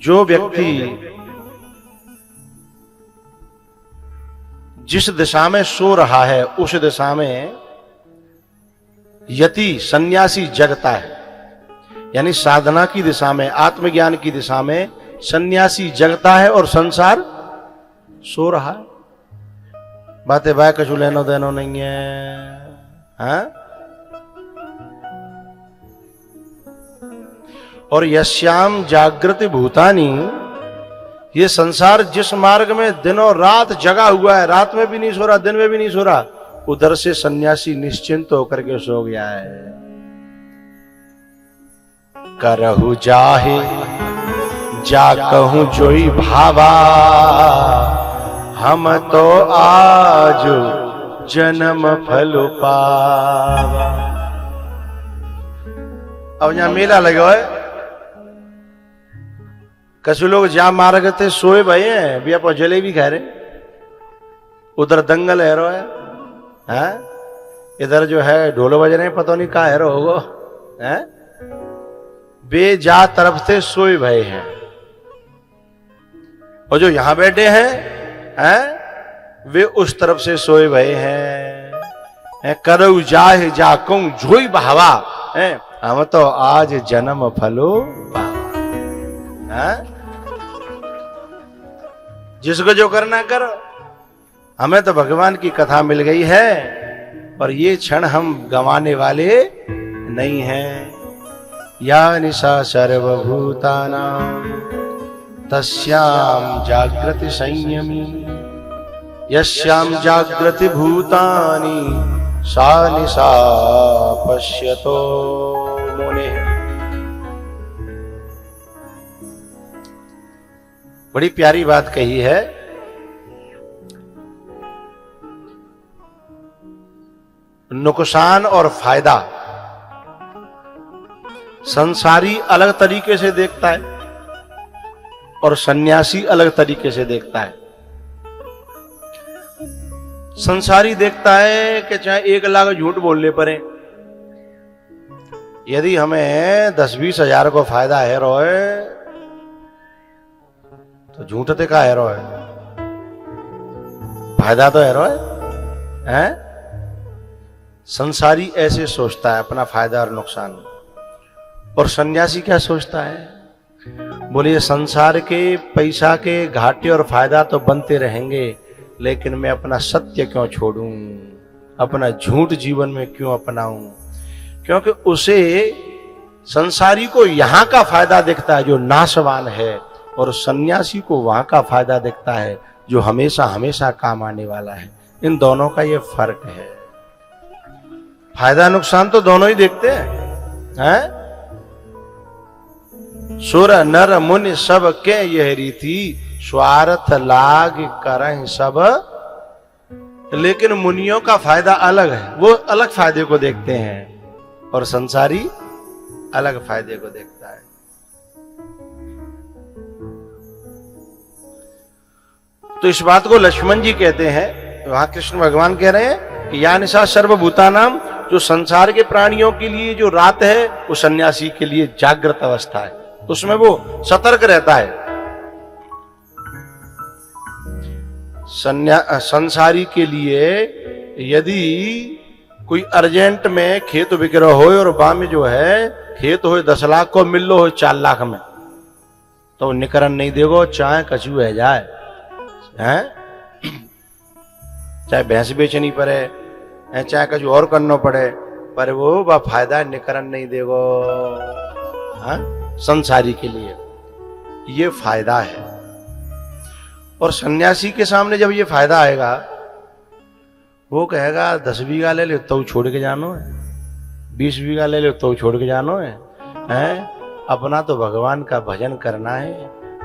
जो व्यक्ति जिस दिशा में सो रहा है उस दिशा में यति सन्यासी जगता है, यानी साधना की दिशा में, आत्मज्ञान की दिशा में सन्यासी जगता है और संसार सो रहा है। बातें बाय कछु लेनो देनो नहीं है, हाँ? और यस्याम जागृति भूतानी, ये संसार जिस मार्ग में दिनों रात जगा हुआ है, रात में भी नहीं सो रहा, दिन में भी नहीं सो रहा, उधर से सन्यासी निश्चिंत होकर के सो गया है। करहु जाहे जा कहूं जोई भावा, हम तो आज जन्म फल पावा। अब यहां मेला लगा है, कछु लोग जा मार्ग थे सोए भाई हैं, भी आप जलेबी खा रहे, उधर दंगल है रो है, इधर जो है ढोल बज रहे हैं, पता नहीं कहाँ है रो होगो है। वे जा तरफ से सोए भय हैं, और जो यहां बैठे हैं वे उस तरफ से सोए भय हैं। करऊ जाहे जाकूं जोई बहावा, हम तो आज जन्म फलो पावा। जिसको जो करना करो, हमें तो भगवान की कथा मिल गई है और ये क्षण हम गंवाने वाले नहीं हैं। या निशा सर्वभूतानां तस्याम जागृति संयमी, यस्याम जागृति भूतानि सा निशा पश्यतो मुनिः। बड़ी प्यारी बात कही है। नुकसान और फायदा संसारी अलग तरीके से देखता है और सन्यासी अलग तरीके से देखता है। संसारी देखता है कि चाहे 1 लाख झूठ बोलने पड़े, यदि हमें 10-20 हजार को फायदा है रोए तो झूठते का है रोए, फायदा तो है रोए हैं। संसारी ऐसे सोचता है, अपना फायदा और नुकसान। और सन्यासी क्या सोचता है? बोलिए संसार के पैसा के घाटे और फायदा तो बनते रहेंगे, लेकिन मैं अपना सत्य क्यों छोड़ूं, अपना झूठ जीवन में क्यों अपनाऊं? क्योंकि उसे संसारी को यहां का फायदा दिखता है जो नाशवान है, और सन्यासी को वहां का फायदा दिखता है जो हमेशा हमेशा काम आने वाला है। इन दोनों का ये फर्क है। फायदा नुकसान तो दोनों ही देखते हैं। सुर नर मुनि सब के यह रीति, स्वार्थ लाग करह सब। लेकिन मुनियों का फायदा अलग है, वो अलग फायदे को देखते हैं, और संसारी अलग फायदे को देखता है। तो इस बात को लक्ष्मण जी कहते हैं, वहां कृष्ण भगवान कह रहे हैं कि या निशा सर्वभूतानां, जो संसार के प्राणियों के लिए जो रात है वो सन्यासी के लिए जागृत अवस्था है, उसमें वो सतर्क रहता है। संसारी के लिए यदि कोई अर्जेंट में खेत विक्रय हो और बा में जो है खेत हो 10 लाख को मिल लो हो 4 लाख में, तो निकरन नहीं देगो, चाहे कछु है जाए हैं, चाहे भैंस बेचनी पड़े, चाहे कुछ और करना पड़े, पर वो बा फायदा निकरन नहीं देगो। हाँ, संसारी के लिए ये फायदा है। और सन्यासी के सामने जब ये फायदा आएगा, वो कहेगा 10 बीघा ले लो तो छोड़ के जानो है, 20 बीघा ले लो तो छोड़ के जानो है, अपना तो भगवान का भजन करना है,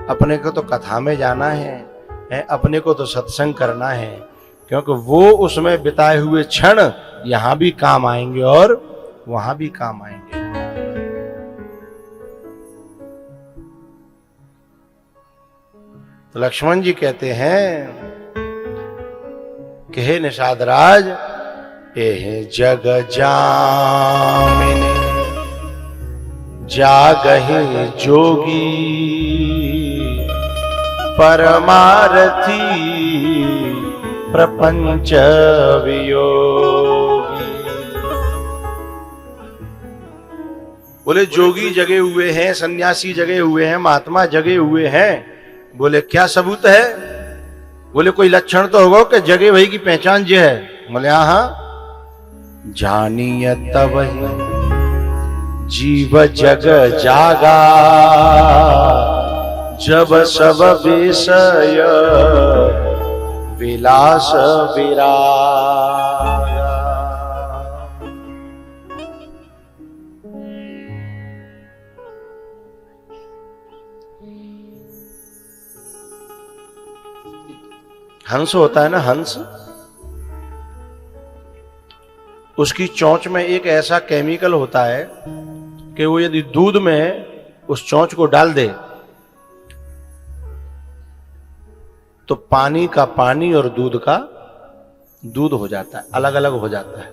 अपने को तो कथा में जाना है, अपने को तो सत्संग करना है, क्योंकि वो उसमें बिताए हुए क्षण यहां भी काम आएंगे और वहां भी काम आएंगे। तो लक्ष्मण जी कहते हैं कि हे निषादराज, एह जग जामिन जागहि जोगी, परमारथी प्रपंच वियोगी। बोले जोगी जगे हुए हैं, सन्यासी जगे हुए हैं, महात्मा जगे हुए हैं। बोले क्या सबूत है? बोले कोई लक्षण तो होगा कि जगे वही की पहचान जो है। बोले हाँ, जानिय तब जीव जग जागा, जब सब विषय विलास विरागा। हंस होता है ना, हंस, उसकी चोंच में एक ऐसा केमिकल होता है कि वो यदि दूध में उस चोंच को डाल दे तो पानी का पानी और दूध का दूध हो जाता है, अलग अलग हो जाता है।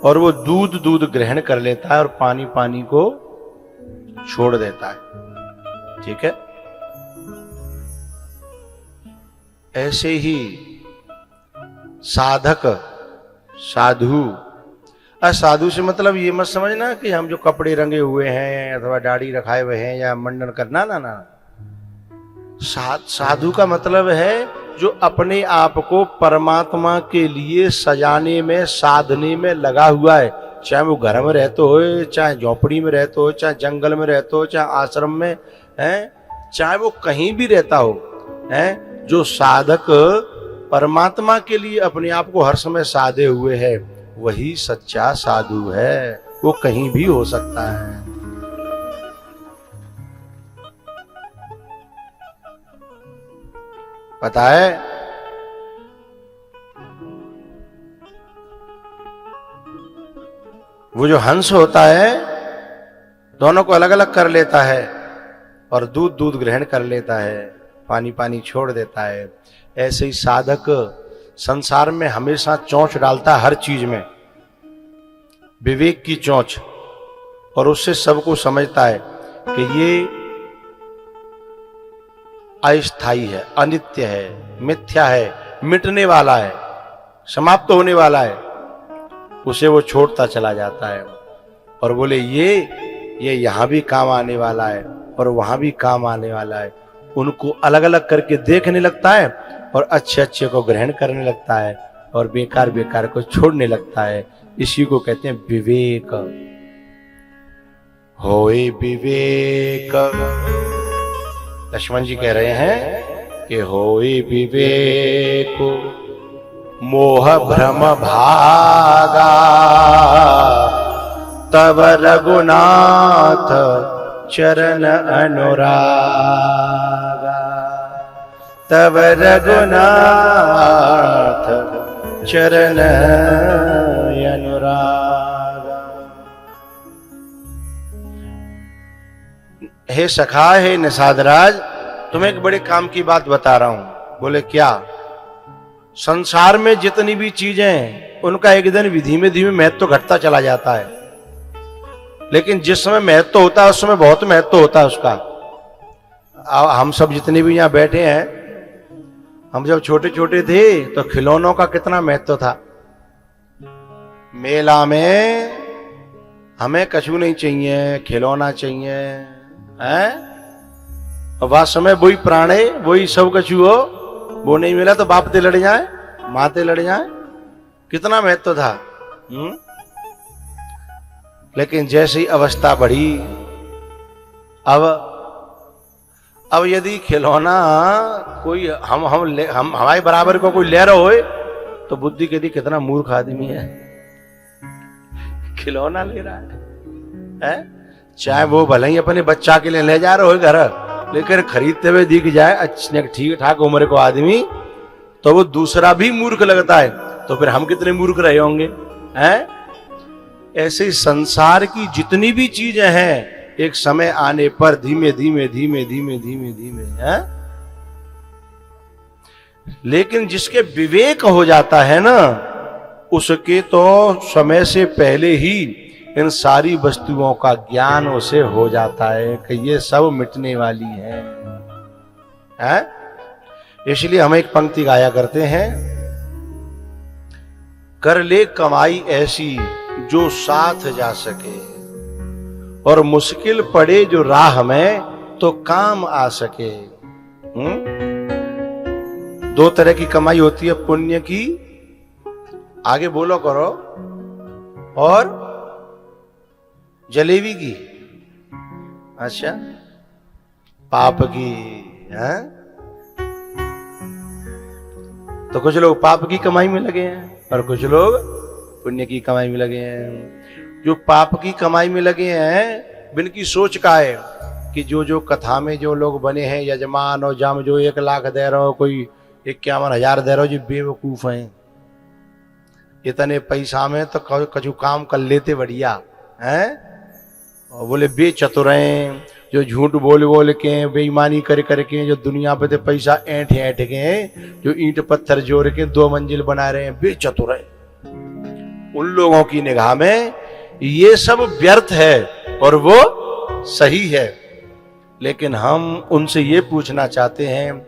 और वो दूध दूध ग्रहण कर लेता है और पानी पानी को छोड़ देता है। ठीक है, ऐसे ही साधक, साधु, असाधु से मतलब ये मत समझना कि हम जो कपड़े रंगे हुए हैं अथवा दाढ़ी रखाए हुए हैं या मंडन करना, ना ना। साधु का मतलब है जो अपने आप को परमात्मा के लिए सजाने में, साधने में लगा हुआ है। चाहे वो घर में रहते हो, चाहे झोपड़ी में रहते हो, चाहे जंगल में रहते हो, चाहे आश्रम में है, चाहे वो कहीं भी रहता हो, है। जो साधक परमात्मा के लिए अपने आप को हर समय साधे हुए है, वही सच्चा साधु है। वो कहीं भी हो सकता है। पता है, वो जो हंस होता है दोनों को अलग अलग कर लेता है और दूध दूध ग्रहण कर लेता है, पानी पानी छोड़ देता है। ऐसे ही साधक संसार में हमेशा चोंच डालता है हर चीज में, विवेक की चोंच, और उससे सबको समझता है कि ये अस्थाई है, अनित्य है, मिथ्या है, मिटने वाला है, समाप्त होने वाला है। उसे वो छोड़ता चला जाता है और बोले ये यहां भी काम आने वाला है और वहां भी काम आने वाला है। उनको अलग अलग करके देखने लगता है और अच्छे अच्छे को ग्रहण करने लगता है और बेकार बेकार को छोड़ने लगता है। इसी को कहते हैं विवेक। होए विवेक, लक्ष्मण जी कह रहे हैं कि होए विवेक मोह भ्रम भागा, तब रघुनाथ चरण अनुरागा, तब रघुनाथ चरण अनुरागा। हे सखा, हे निषादराज, तुम्हें एक बड़े काम की बात बता रहा हूं। बोले क्या? संसार में जितनी भी चीजें हैं उनका एक दिन धीमे धीमे महत्व घटता चला जाता है, लेकिन जिस समय महत्व होता है उस समय बहुत महत्व होता है उसका। हम सब जितने भी यहां बैठे हैं, हम जब छोटे छोटे थे तो खिलौनों का कितना महत्व था। मेला में हमें कछु नहीं चाहिए, खिलौना चाहिए, हैं? और वह समय वही प्राणे, वही सब कछु हो, वो नहीं मिला तो बाप ते लड़ जाए, माँ ते लड़ जाए, कितना महत्व था। लेकिन जैसे ही अवस्था बढ़ी, अब यदि खिलौना कोई हम हमारे बराबर को कोई ले रहा हो तो बुद्धि कहती कितना मूर्ख आदमी है, खिलौना ले रहा है? चाहे वो भले ही अपने बच्चा के लिए ले जा रहे हो घर, लेकिन खरीदते हुए दिख जाए अच्छे ठीक ठाक उम्र को आदमी, तो वो दूसरा भी मूर्ख लगता है। तो फिर हम कितने मूर्ख रहे होंगे, हैं? ऐसे संसार की जितनी भी चीजें हैं एक समय आने पर धीमे धीमे धीमे धीमे धीमे धीमे, हैं? लेकिन जिसके विवेक हो जाता है ना, उसके तो समय से पहले ही इन सारी वस्तुओं का ज्ञान उसे हो जाता है कि ये सब मिटने वाली है? इसलिए हम एक पंक्ति गाया करते हैं, कर ले कमाई ऐसी जो साथ जा सके, और मुश्किल पड़े जो राह में तो काम आ सके। दो तरह की कमाई होती है, पुण्य की, आगे बोलो करो, और जलेबी की, अच्छा, पाप की है? तो कुछ लोग पाप की कमाई में लगे हैं और कुछ लोग पुण्य की कमाई में लगे हैं। जो पाप की कमाई में लगे हैं, बिनकी सोच का है कि जो कथा में जो लोग बने हैं, यजमान और जाम, जो 1 लाख दे रहे हो, कोई 51,000 दे रहे हो, जो बेवकूफ हैं। इतने पैसा में तो कछु काम कर लेते बढ़िया हैं, और बोले बेचतुर हैं, जो झूठ बोल बोल के, बेईमानी कर करके, जो दुनिया पे तो पैसा ऐंठ ऐंठ के हैं, जो ईंट पत्थर जोड़ के 2 मंजिल बना रहे हैं, बेचतुर हैं। उन लोगों की निगाह में ये सब व्यर्थ है और वो सही है। लेकिन हम उनसे ये पूछना चाहते हैं,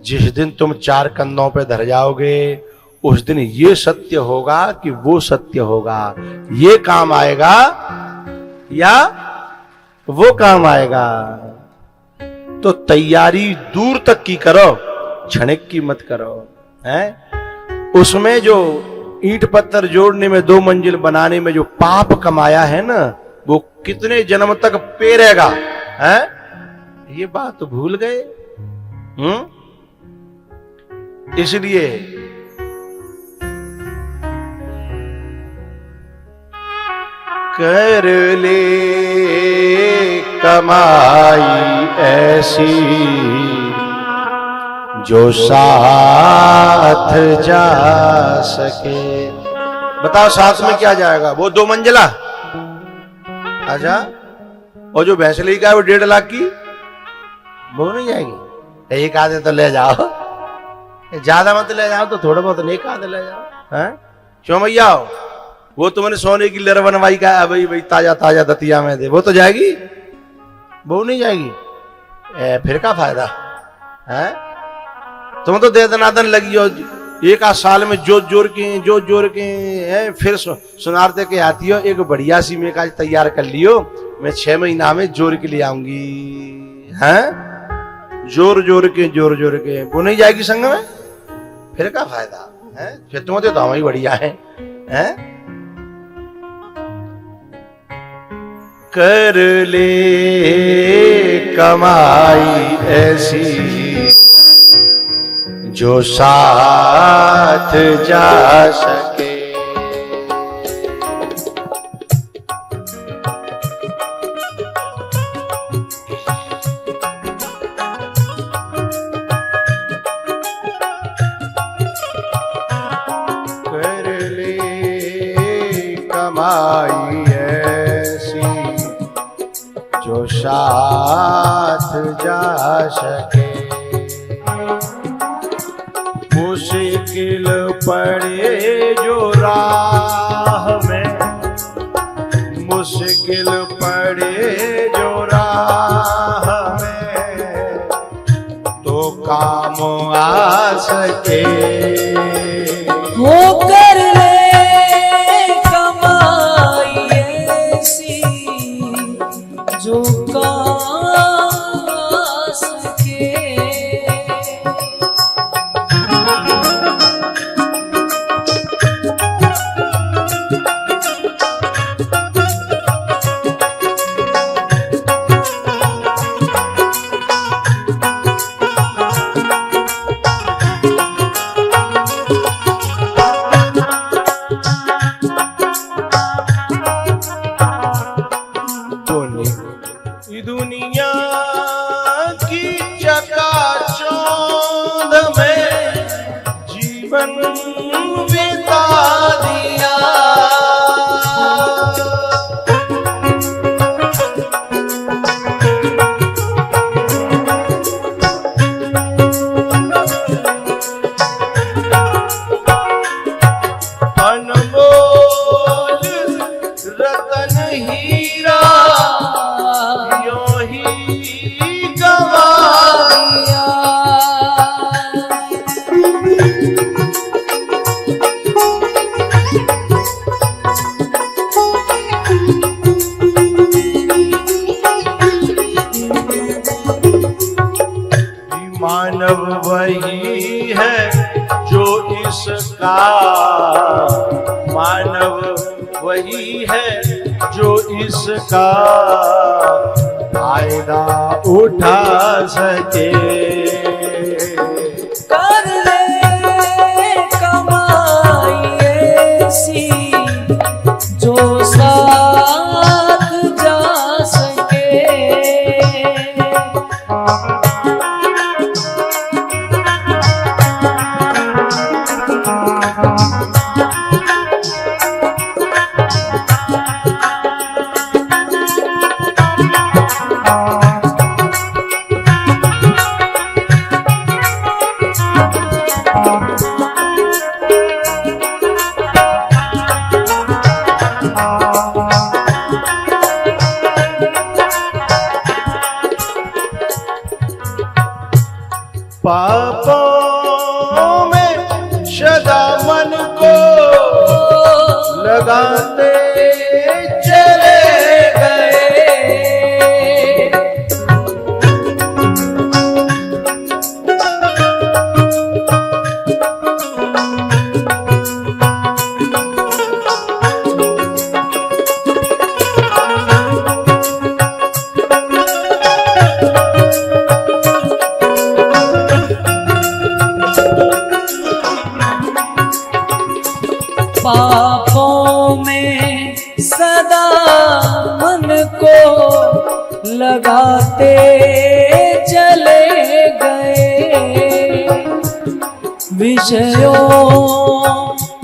जिस दिन तुम 4 कंधों पे धर जाओगे, उस दिन ये सत्य होगा कि वो सत्य होगा? ये काम आएगा या वो काम आएगा? तो तैयारी दूर तक की करो, क्षणिक की मत करो, हैं? उसमें जो ईंट पत्थर जोड़ने में, 2 मंजिल बनाने में जो पाप कमाया है ना, वो कितने जन्म तक पेरेगा, हैं? ये बात भूल गए। इसलिए कर ले कमाई ऐसी जो साथ जा सके। बताओ साथ में क्या जाएगा? वो 2 मंजिला, अच्छा, और जो भैंस लेगा है वो 1.5 लाख की, वो नहीं जाएगी। एक आधे तो ले जाओ, ज्यादा मत ले जाओ, तो थोड़ा बहुत एक आधे ले जाओ, हैं? क्यों भैया? वो तुमने सोने की लहर बनवाई का है, भाई ताजा ताजा दतिया में दे, वो तो जाएगी, वो नहीं जाएगी। फिर क्या फायदा है? तुम तो दे दनादन लगी हो, 1 आध साल में जोत जोर के है, फिर सुनारते के आती हो। एक बढ़िया सी मेक आज तैयार कर लियो, मैं 6 महीना में जोर के लिए आऊंगी, हैं? जोर जोर के वो नहीं जाएगी संग में, फिर क्या फायदा है? फिर तुम तो हम ही बढ़िया है, हैं? कर ले कमाई ऐसी जो साथ जा सके। कर ले कमाई ऐसी जो साथ जा सके। मुश्किल पड़े जो राह में, मुश्किल पड़े जो राह में, तो काम आ सके। वो कर ले कमाई ऐसी जो काम आ सके। दुनिया की चकाचौंध में जीवन बिता दिया, अनमोल रतन इसका मानव वही है जो इसका फायदा उठा सके। कर ले कमाई ऐसी जो साथ जा सके। पापों में सदा मन को लगाते चले गए। पापों में सदा मन को लगाते चले गए। विषयों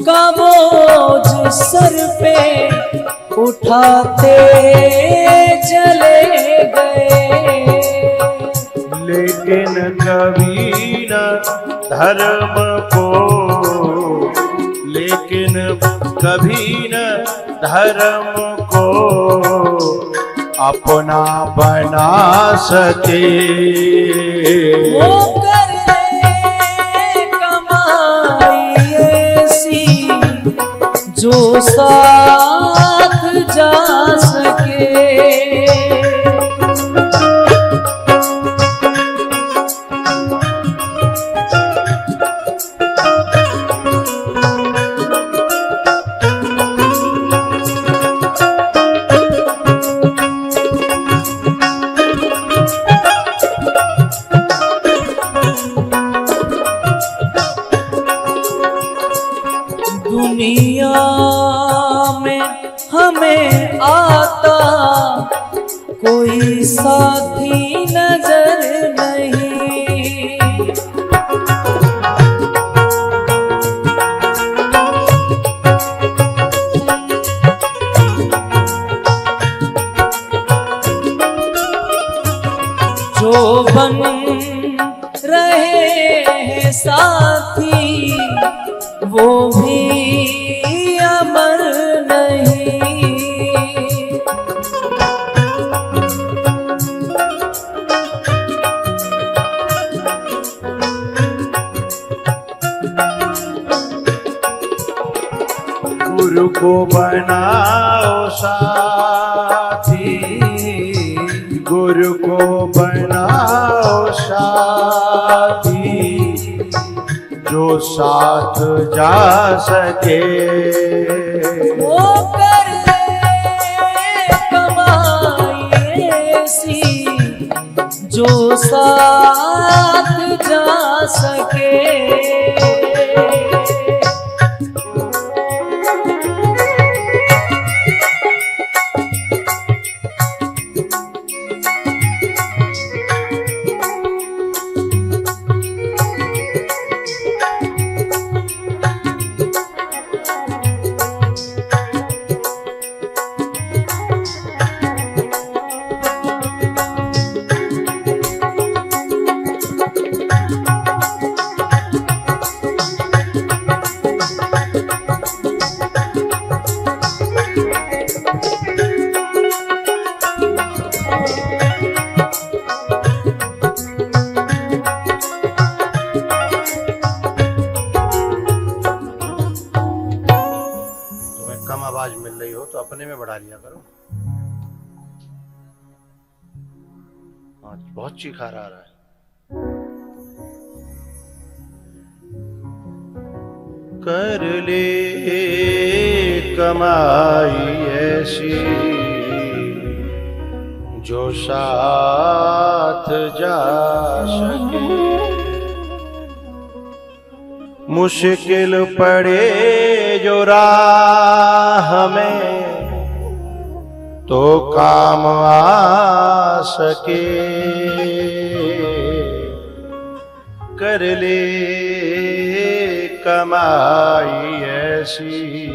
का बोझ सर पे उठाते चले गए। लेकिन कभी न धर्म को, लेकिन कभी न धर्म को अपना बना सके। वो कर ले कमाई ऐसी जो साथ जा सके। दुनिया में हमें आता कोई साथी नजर नहीं। जो बन रहे हैं साथी वो भी अमर नहीं। गुरु को बनाओ साथी, गुरु को बनाओ साथी जो साथ जा सके। वो कर ले कमाई ऐसी जो साथ जा सके। आवाज मिल रही हो तो अपने में बढ़ा लिया करो। बहुत चिखार आ रहा है। कर ले कमाई ऐसी जो साथ जा सके। मुश्किल पड़े जो राह में तो काम आ सके। कर ले कमाई ऐसी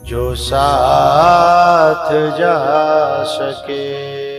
जो साथ जा सके।